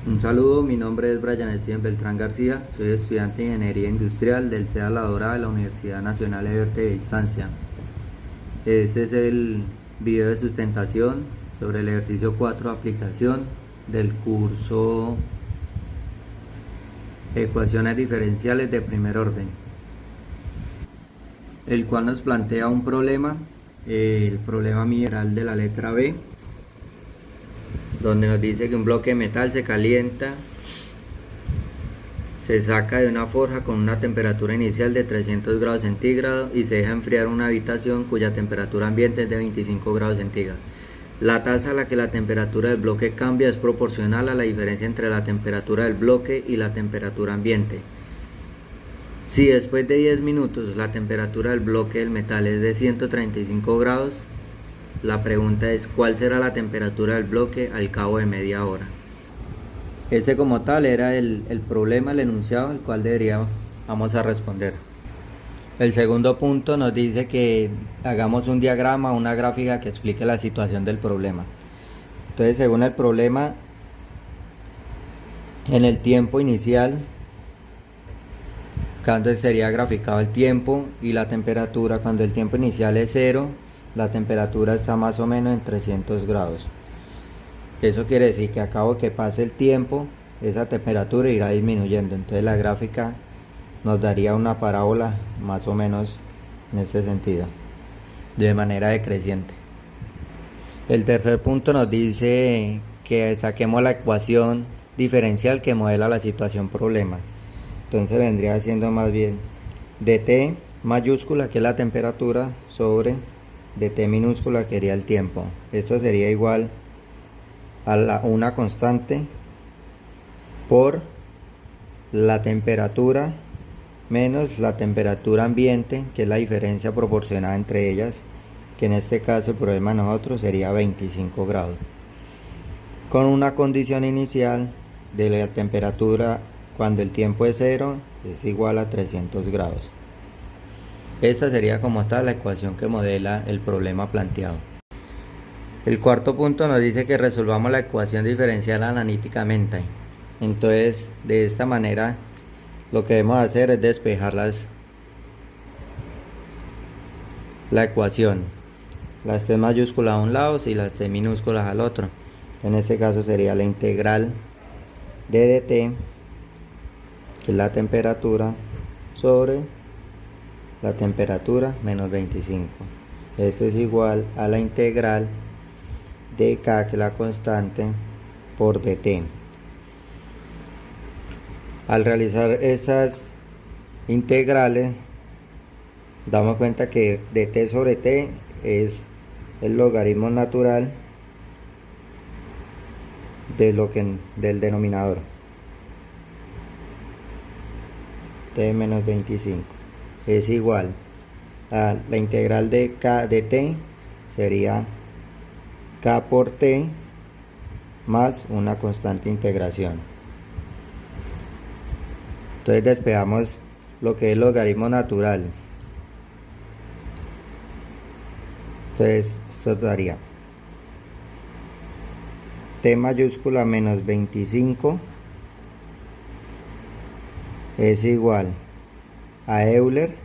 Un saludo, mi nombre es Brian Steven Beltrán García, soy estudiante de Ingeniería Industrial del CEA La Dorada de la Universidad Nacional Everte de Distancia. Este es el video de sustentación sobre el ejercicio 4 de aplicación del curso Ecuaciones diferenciales de primer orden, el cual nos plantea un problema, el problema mineral de la letra B, donde nos dice que un bloque de metal se calienta, se saca de una forja con una temperatura inicial de 300 grados centígrados y se deja enfriar una habitación cuya temperatura ambiente es de 25 grados centígrados. La tasa a la que la temperatura del bloque cambia es proporcional a la diferencia entre la temperatura del bloque y la temperatura ambiente. Si después de 10 minutos la temperatura del bloque del metal es de 135 grados, la pregunta es ¿cuál será la temperatura del bloque al cabo de media hora? Ese como tal era el problema, el enunciado, el cual vamos a responder. El segundo punto nos dice que hagamos un diagrama, una gráfica que explique la situación del problema. Entonces, según el problema, en el tiempo inicial, cuando sería graficado el tiempo y la temperatura, cuando el tiempo inicial es 0, la temperatura está más o menos en 300 grados. Eso quiere decir que a cabo que pase el tiempo, esa temperatura irá disminuyendo. Entonces la gráfica nos daría una parábola más o menos en este sentido, de manera decreciente. El tercer punto nos dice que saquemos la ecuación diferencial que modela la situación problema. Entonces vendría siendo más bien dt mayúscula, que es la temperatura, sobre dt minúscula, que sería el tiempo. Esto sería igual a una constante por la temperatura menos la temperatura ambiente, que es la diferencia proporcionada entre ellas, que en este caso el problema de nosotros sería 25 grados, con una condición inicial de la temperatura cuando el tiempo es 0 es igual a 300 grados. Esta sería como tal la ecuación que modela el problema planteado. El cuarto punto nos dice que resolvamos la ecuación diferencial analíticamente. Entonces, de esta manera, lo que debemos hacer es despejar la ecuación. Las T mayúsculas a un lado y las T minúsculas al otro. En este caso sería la integral de dt, que es la temperatura, sobre la temperatura menos 25. Esto es igual a la integral de k, que es la constante, por dt. Al realizar estas integrales, damos cuenta que dt sobre t es el logaritmo natural del denominador, t menos 25, es igual a la integral de k de t, sería k por t más una constante integración. Entonces despejamos lo que es logaritmo natural. Entonces esto daría t mayúscula menos 25 es igual a Euler,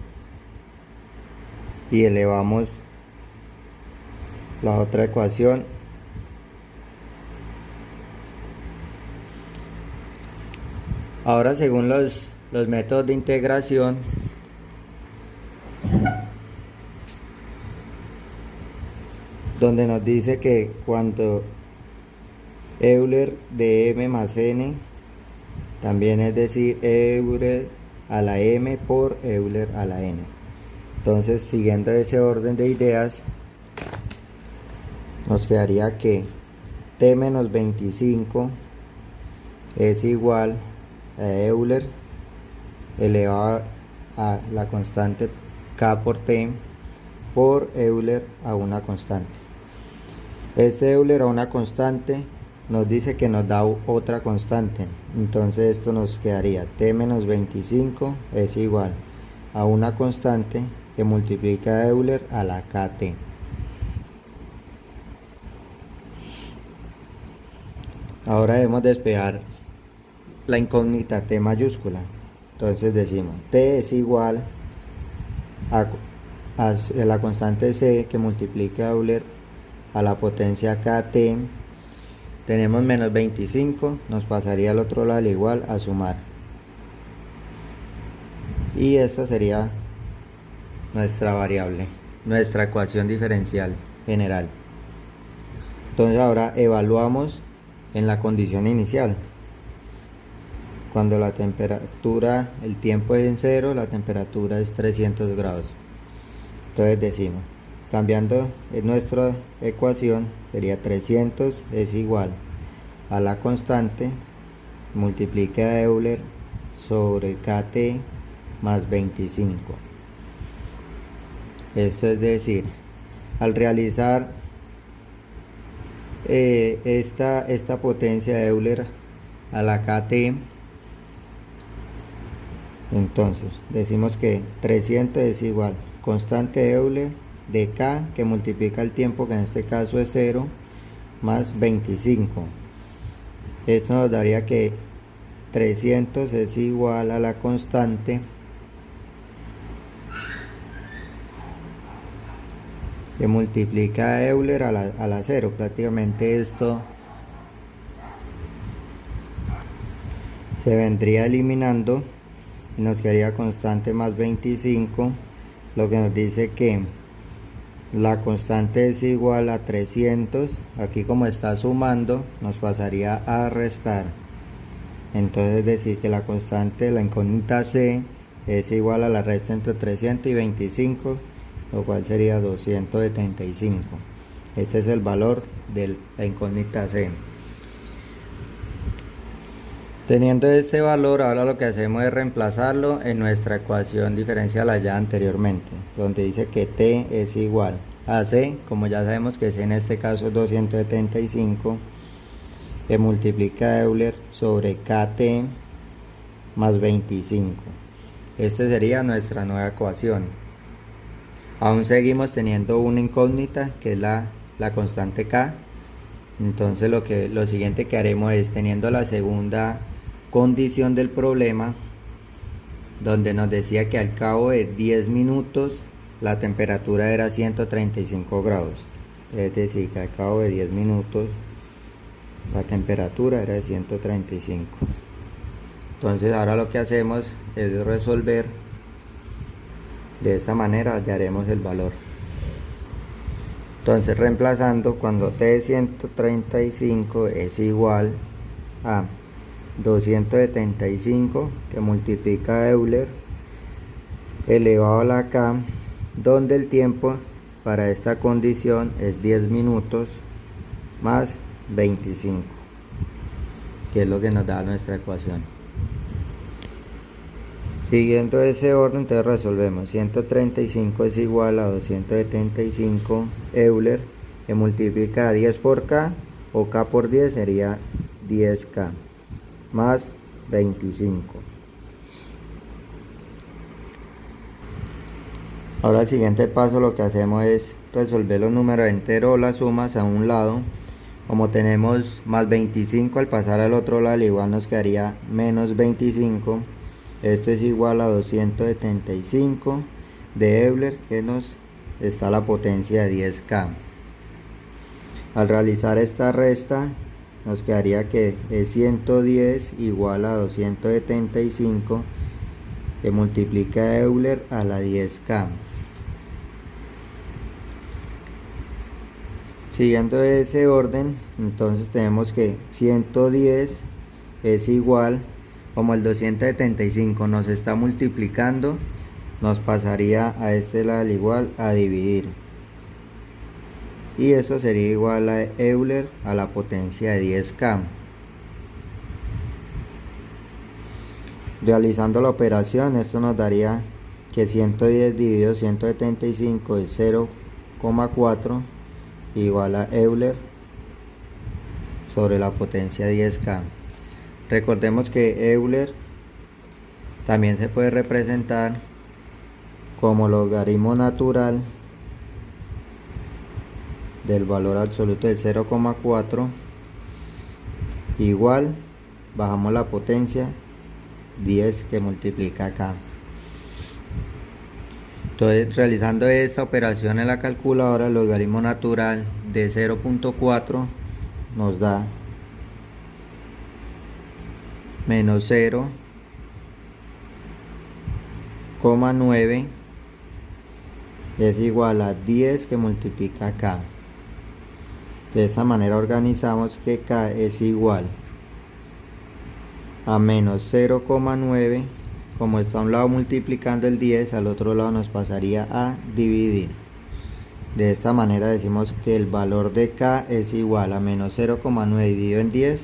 y elevamos la otra ecuación ahora según los métodos de integración. Donde nos dice que cuando Euler de m más n, también es decir Euler a la m por Euler a la n. Entonces, siguiendo ese orden de ideas, nos quedaría que t menos 25 es igual a Euler elevado a la constante k por t por Euler a una constante. Este Euler a una constante nos dice que nos da otra constante. Entonces esto nos quedaría t menos 25 es igual a una constante que multiplica a Euler a la kt. Ahora debemos despejar la incógnita T mayúscula. Entonces decimos T es igual a la constante C que multiplica Euler a la potencia KT. Tenemos menos 25, nos pasaría al otro lado al igual a sumar. Y esta sería nuestra variable, nuestra ecuación diferencial general. Entonces ahora evaluamos en la condición inicial. Cuando la temperatura, el tiempo es en 0, la temperatura es 300 grados. Entonces decimos, cambiando en nuestra ecuación, sería 300 es igual a la constante, multiplica Euler sobre KT más 25. Esto es decir, al realizar esta potencia de Euler a la KT, entonces decimos que 300 es igual constante de Euler de K que multiplica el tiempo, que en este caso es 0, más 25. Esto nos daría que 300 es igual a la constante que multiplica a Euler a la 0. Prácticamente esto se vendría eliminando y nos quedaría constante más 25, lo que nos dice que la constante es igual a 300. Aquí, como está sumando, nos pasaría a restar. Entonces es decir que la constante, la incógnita C, es igual a la resta entre 300 y 25, lo cual sería 275. Este es el valor de la incógnita C. Teniendo este valor, ahora lo que hacemos es reemplazarlo en nuestra ecuación diferencial allá anteriormente, donde dice que T es igual a C, como ya sabemos que C en este caso es 275, que multiplica Euler sobre KT más 25. Esta sería nuestra nueva ecuación. Aún seguimos teniendo una incógnita que es la constante K. Entonces lo siguiente que haremos es, teniendo la segunda condición del problema, donde nos decía que al cabo de 10 minutos la temperatura era 135 grados, es decir que al cabo de 10 minutos la temperatura era de 135. Entonces ahora lo que hacemos es resolver de esta manera, hallaremos el valor. Entonces, reemplazando, cuando T de 135 es igual a 275 que multiplica Euler elevado a la K, donde el tiempo para esta condición es 10 minutos más 25, que es lo que nos da nuestra ecuación. Siguiendo ese orden, entonces resolvemos. 135 es igual a 275 Euler, que multiplica 10 por K, o K por 10 sería 10K, más 25. Ahora el siguiente paso lo que hacemos es resolver los números enteros o las sumas a un lado. Como tenemos más 25, al pasar al otro lado igual nos quedaría menos 25. Esto es igual a 275 de Euler, que nos está la potencia de 10K. Al realizar esta resta nos quedaría que es 110 igual a 275 que multiplica Euler a la 10K. Siguiendo ese orden, entonces tenemos que 110 es igual, como el 275 nos está multiplicando, nos pasaría a este lado al igual a dividir. Y esto sería igual a Euler a la potencia de 10K. Realizando la operación, esto nos daría que 110 dividido 175 es 0,4 igual a Euler sobre la potencia 10K. Recordemos que Euler también se puede representar como logaritmo natural del valor absoluto del 0,4 igual bajamos la potencia, 10 que multiplica acá. Entonces, realizando esta operación en la calculadora, el logaritmo natural de 0.4 nos da menos 0,9 es igual a 10 que multiplica acá. De esta manera organizamos que K es igual a menos 0,9. Como está a un lado multiplicando el 10, al otro lado nos pasaría a dividir. De esta manera decimos que el valor de K es igual a menos 0,9 dividido en 10.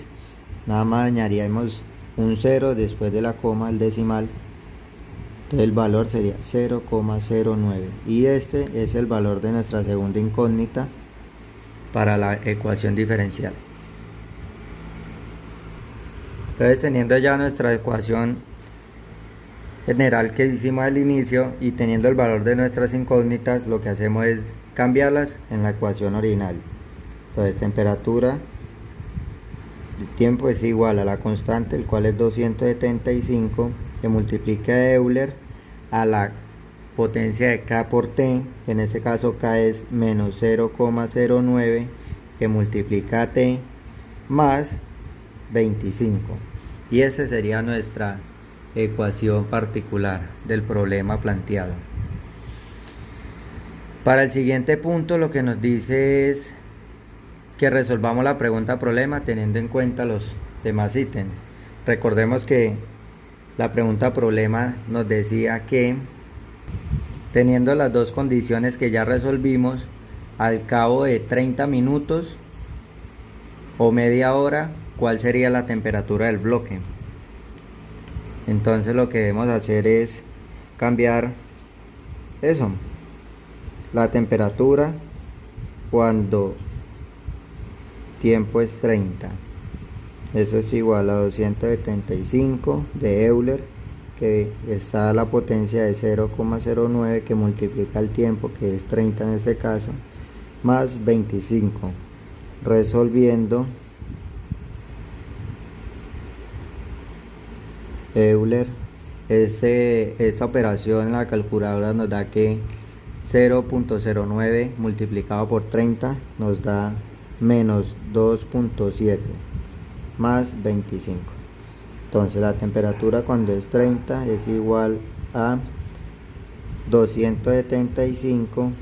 Nada más añadiríamos un 0 después de la coma, el decimal. Entonces el valor sería 0,09. Y este es el valor de nuestra segunda incógnita para la ecuación diferencial. Entonces, teniendo ya nuestra ecuación general que hicimos al inicio y teniendo el valor de nuestras incógnitas, lo que hacemos es cambiarlas en la ecuación original. Entonces, temperatura de tiempo es igual a la constante, el cual es 275, que multiplica a Euler a la potencia de K por T, que en este caso K es menos 0,09, que multiplica a T, más 25. Y esta sería nuestra ecuación particular del problema planteado. Para el siguiente punto, lo que nos dice es que resolvamos la pregunta problema teniendo en cuenta los demás ítems. Recordemos que la pregunta problema nos decía que teniendo las dos condiciones que ya resolvimos, al cabo de 30 minutos o media hora, ¿cuál sería la temperatura del bloque? Entonces lo que debemos hacer es cambiar eso, la temperatura cuando tiempo es 30. Eso es igual a 275 de Euler, que está a la potencia de 0,09, que multiplica el tiempo, que es 30 en este caso, más 25. Resolviendo, Euler, esta operación en la calculadora nos da que 0,09 multiplicado por 30 nos da menos 2,7 más 25. Entonces la temperatura cuando es 30 es igual a 275,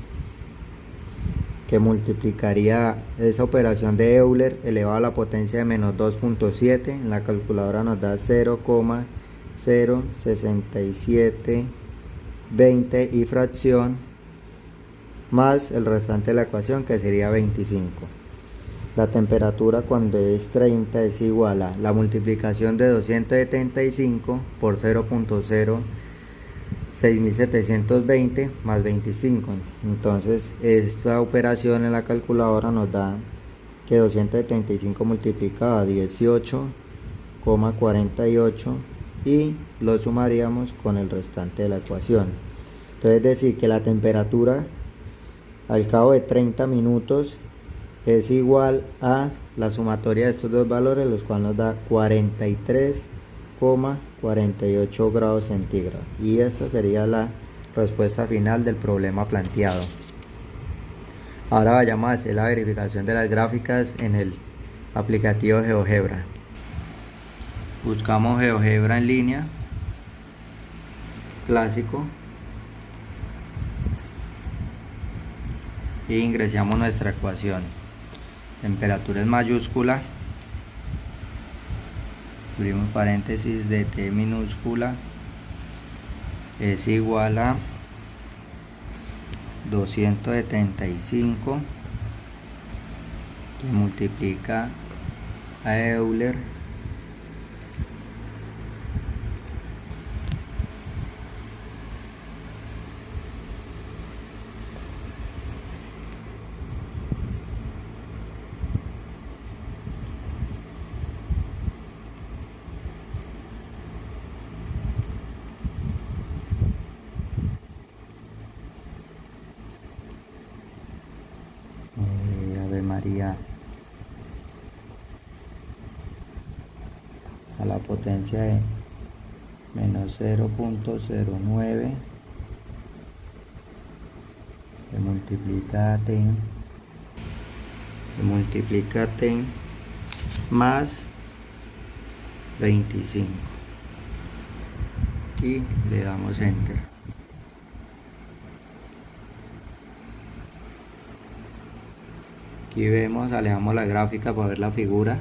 que multiplicaría esa operación de Euler elevado a la potencia de menos 2,7. En la calculadora nos da 0,06720 y fracción, más el restante de la ecuación, que sería 25. La temperatura cuando es 30 es igual a la multiplicación de 275 por 0,06720 más 25. Entonces esta operación en la calculadora nos da que 275 multiplicado a 18,48 y lo sumaríamos con el restante de la ecuación. Entonces decir que la temperatura al cabo de 30 minutos es igual a la sumatoria de estos dos valores, los cuales nos da 43,48 grados centígrados. Y esta sería la respuesta final del problema planteado. Ahora vayamos a hacer la verificación de las gráficas en el aplicativo GeoGebra. Buscamos GeoGebra en línea, clásico, y ingresamos nuestra ecuación. Temperatura es mayúscula, abrimos paréntesis de T minúscula, es igual a 275, que multiplica a Euler Ave María. a la potencia de menos 0.09 que multiplica t más 25 y le damos enter. Aquí vemos, alejamos la gráfica para ver la figura.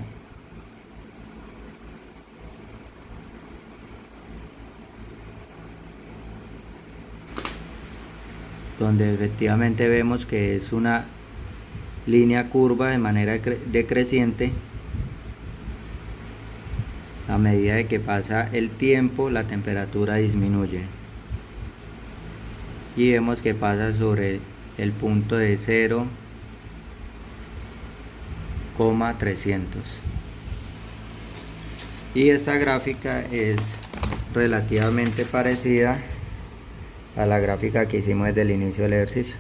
Donde efectivamente vemos que es una línea curva de manera decreciente. A medida de que pasa el tiempo, la temperatura disminuye y vemos que pasa sobre el punto de 0,300. Y esta gráfica es relativamente parecida a la gráfica que hicimos desde el inicio del ejercicio.